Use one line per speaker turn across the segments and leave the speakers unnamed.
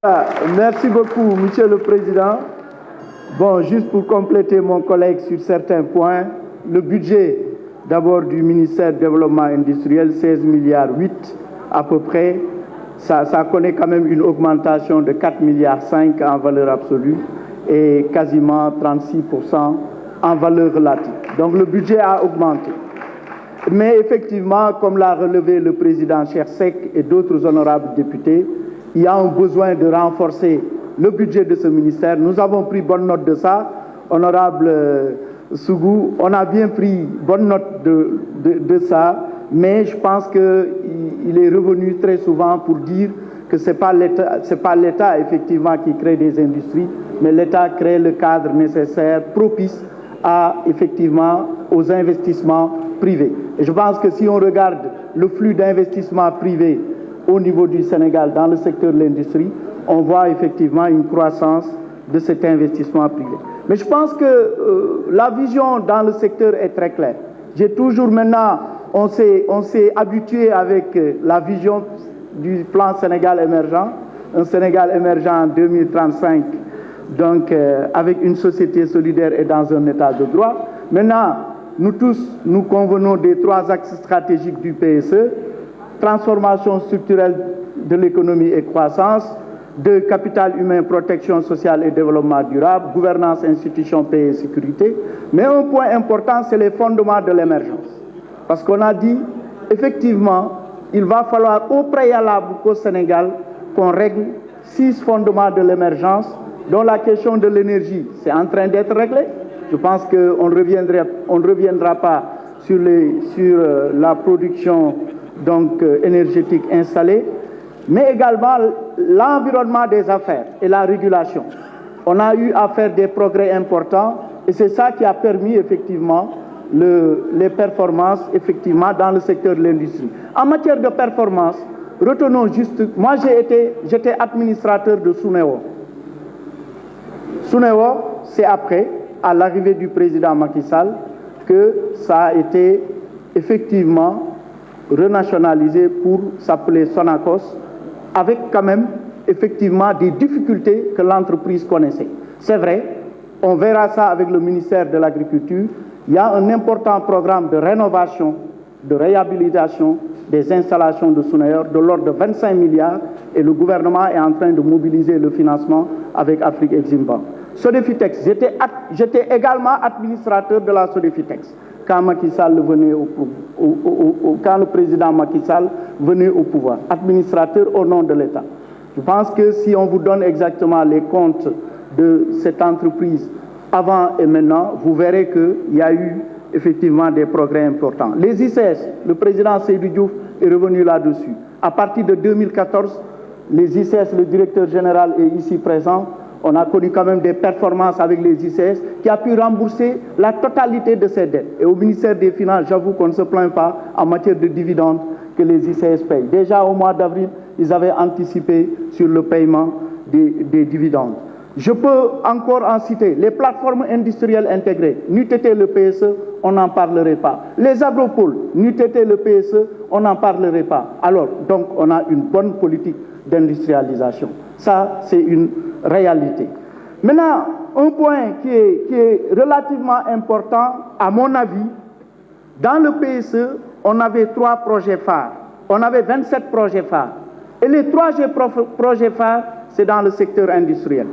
Merci beaucoup, Monsieur le Président. Bon, juste pour compléter mon collègue sur certains points, le budget d'abord du ministère du Développement industriel, 16 milliards 8 à peu près, ça connaît quand même une augmentation de 4 milliards 5 en valeur absolue et quasiment 36% en valeur relative. Donc le budget a augmenté. Mais effectivement, comme l'a relevé le président Chersek et d'autres honorables députés, il y a un besoin de renforcer le budget de ce ministère. Nous avons pris bonne note de ça. Honorable Sougou, on a bien pris bonne note de ça, mais je pense qu'il est revenu très souvent pour dire que ce n'est pas l'État effectivement qui crée des industries, mais l'État crée le cadre nécessaire, propice effectivement aux investissements privés. Et je pense que si on regarde le flux d'investissements privés au niveau du Sénégal dans le secteur de l'industrie, on voit effectivement une croissance de cet investissement privé. Mais je pense que la vision dans le secteur est très claire. J'ai toujours maintenant, on s'est habitué avec la vision du plan Sénégal émergent, un Sénégal émergent en 2035, donc avec une société solidaire et dans un état de droit. Maintenant, nous tous, nous convenons des 3 axes stratégiques du PSE, transformation structurelle de l'économie et croissance, de capital humain, protection sociale et développement durable, gouvernance, institutions, paix et sécurité. Mais un point important, c'est les fondements de l'émergence. Parce qu'on a dit, effectivement, il va falloir au préalable qu'au Sénégal, qu'on règle 6 fondements de l'émergence, dont la question de l'énergie, c'est en train d'être réglé. Je pense qu'on ne reviendra pas sur la production donc, énergétique installée, mais également l'environnement des affaires et la régulation. On a eu à faire des progrès importants et c'est ça qui a permis effectivement les performances effectivement dans le secteur de l'industrie. En matière de performance, retenons juste, moi j'étais administrateur de Suneo. Suneo, c'est après, à l'arrivée du président Macky Sall, que ça a été effectivement renationalisé pour s'appeler Sonacos, avec quand même effectivement des difficultés que l'entreprise connaissait. C'est vrai, on verra ça avec le ministère de l'Agriculture. Il y a un important programme de rénovation, de réhabilitation des installations de Sunayor de l'ordre de 25 milliards et le gouvernement est en train de mobiliser le financement avec Afrique Exim Bank. Sodefitex, j'étais également administrateur de la Sodefitex quand le président Macky Sall venait au pouvoir, administrateur au nom de l'État. Je pense que si on vous donne exactement les comptes de cette entreprise avant et maintenant, vous verrez qu'il y a eu effectivement des progrès importants. Les ICS, le président Seydou Diouf est revenu là-dessus. À partir de 2014, les ICS, le directeur général est ici présent. On a connu quand même des performances avec les ICS qui a pu rembourser la totalité de ses dettes. Et au ministère des Finances, j'avoue qu'on ne se plaint pas en matière de dividendes que les ICS payent. Déjà au mois d'avril, ils avaient anticipé sur le paiement des dividendes. Je peux encore en citer les plateformes industrielles intégrées. N'eût été le PSE, on n'en parlerait pas. Les agropoles, n'eût été le PSE, on n'en parlerait pas. Alors, donc, on a une bonne politique d'industrialisation. Ça, c'est une réalité. Maintenant, un point qui est relativement important, à mon avis, dans le PSE, on avait 3 projets phares. On avait 27 projets phares. Et les 3 projets phares, c'est dans le secteur industriel.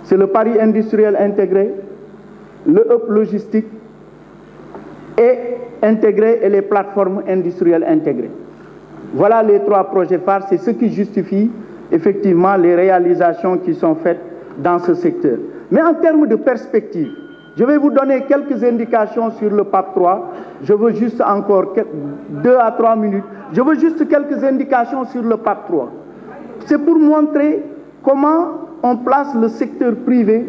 C'est le pari industriel intégré, le hub logistique et intégré et les plateformes industrielles intégrées. Voilà les 3 projets phares, c'est ce qui justifie effectivement les réalisations qui sont faites dans ce secteur. Mais en termes de perspective, je vais vous donner quelques indications sur le PAP 3. Je veux juste encore 2 à 3 minutes. Je veux juste quelques indications sur le PAP 3. C'est pour montrer comment on place le secteur privé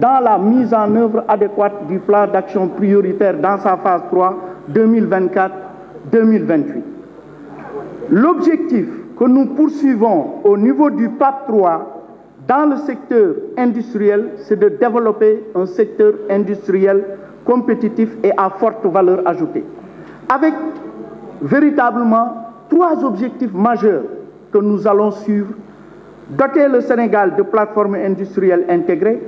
dans la mise en œuvre adéquate du plan d'action prioritaire dans sa phase 3 2024-2028. L'objectif que nous poursuivons au niveau du PAP 3 dans le secteur industriel, c'est de développer un secteur industriel compétitif et à forte valeur ajoutée, avec véritablement 3 objectifs majeurs que nous allons suivre doter le Sénégal de plateformes industrielles intégrées,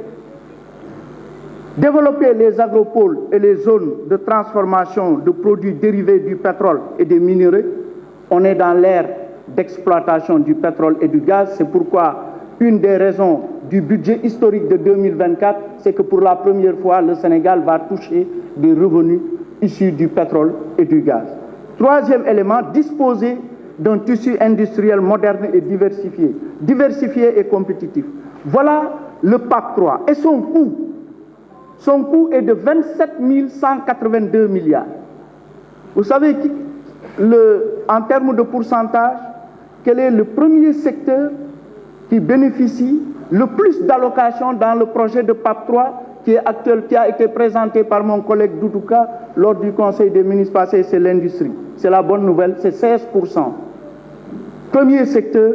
développer les agropoles et les zones de transformation de produits dérivés du pétrole et des minerais. On est dans l'ère d'exploitation du pétrole et du gaz. C'est pourquoi une des raisons du budget historique de 2024, c'est que pour la première fois, le Sénégal va toucher des revenus issus du pétrole et du gaz. Troisième élément, disposer d'un tissu industriel moderne et diversifié et compétitif. Voilà le PAC 3 et son coût est de 27 182 milliards. Vous savez, en termes de pourcentage, quel est le premier secteur qui bénéficie le plus d'allocations dans le projet de PAC 3 qui a été présenté par mon collègue Doudouka lors du Conseil des ministres passé, c'est l'industrie. C'est la bonne nouvelle, c'est 16%. Premier secteur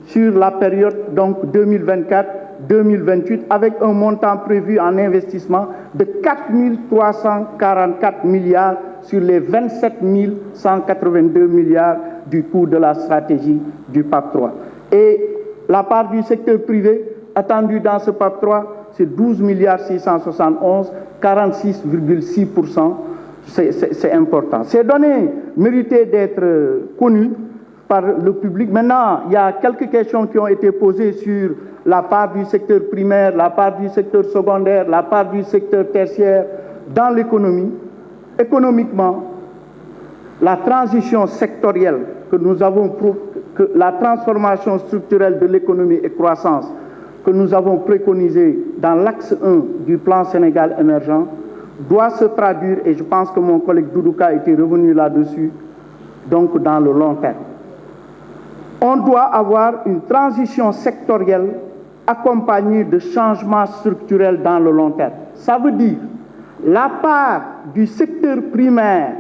sur la période donc 2024-2028 avec un montant prévu en investissement de 4 344 milliards sur les 27 182 milliards du coût de la stratégie du PAC 3. Et la part du secteur privé attendue dans ce PAC 3, c'est 12 671, 46,6%. C'est important. Ces données méritaient d'être connues par le public. Maintenant, il y a quelques questions qui ont été posées sur la part du secteur primaire, la part du secteur secondaire, la part du secteur tertiaire dans l'économie. Économiquement, la transition sectorielle que nous avons, que la transformation structurelle de l'économie et croissance que nous avons préconisée dans l'axe 1 du plan Sénégal émergent doit se traduire, et je pense que mon collègue Doudouka était revenu là-dessus, donc dans le long terme. On doit avoir une transition sectorielle accompagnée de changements structurels dans le long terme. Ça veut dire la part du secteur primaire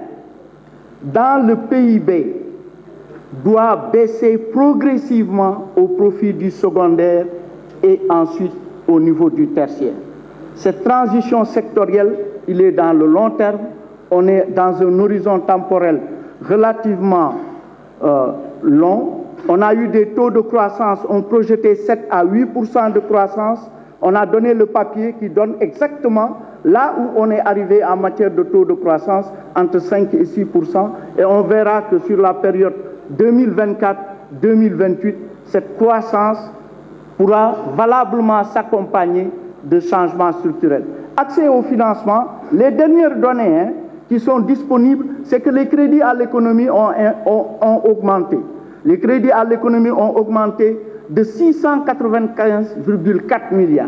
dans le PIB doit baisser progressivement au profit du secondaire et ensuite au niveau du tertiaire. Cette transition sectorielle, il est dans le long terme, on est dans un horizon temporel relativement long. On a eu des taux de croissance, on projetait 7 à 8% de croissance. On a donné le papier qui donne exactement là où on est arrivé en matière de taux de croissance, entre 5 et 6%. Et on verra que sur la période 2024-2028, cette croissance pourra valablement s'accompagner de changements structurels. Accès au financement, les dernières données qui sont disponibles, c'est que les crédits à l'économie ont augmenté. Les crédits à l'économie ont augmenté de 695,4 milliards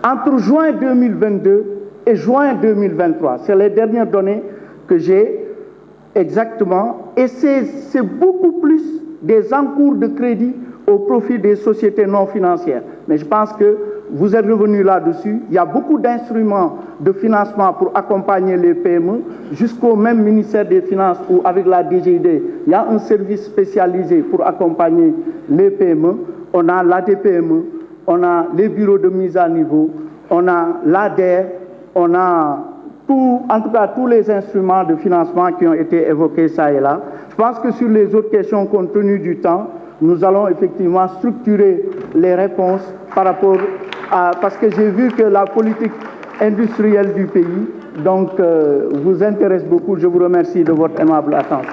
entre juin 2022 et juin 2023. C'est les dernières données que j'ai exactement. Et c'est beaucoup plus des encours de crédit au profit des sociétés non financières. Mais je pense que vous êtes revenu là-dessus. Il y a beaucoup d'instruments de financement pour accompagner les PME, jusqu'au même ministère des Finances où, avec la DGID, il y a un service spécialisé pour accompagner les PME. On a l'ADPME, on a les bureaux de mise à niveau, on a l'ADER, on a en tout cas tous les instruments de financement qui ont été évoqués ça et là. Je pense que sur les autres questions, compte tenu du temps, nous allons effectivement structurer les réponses par rapport à... Parce que j'ai vu que la politique industrielle du pays, donc, vous intéresse beaucoup. Je vous remercie de votre aimable attention.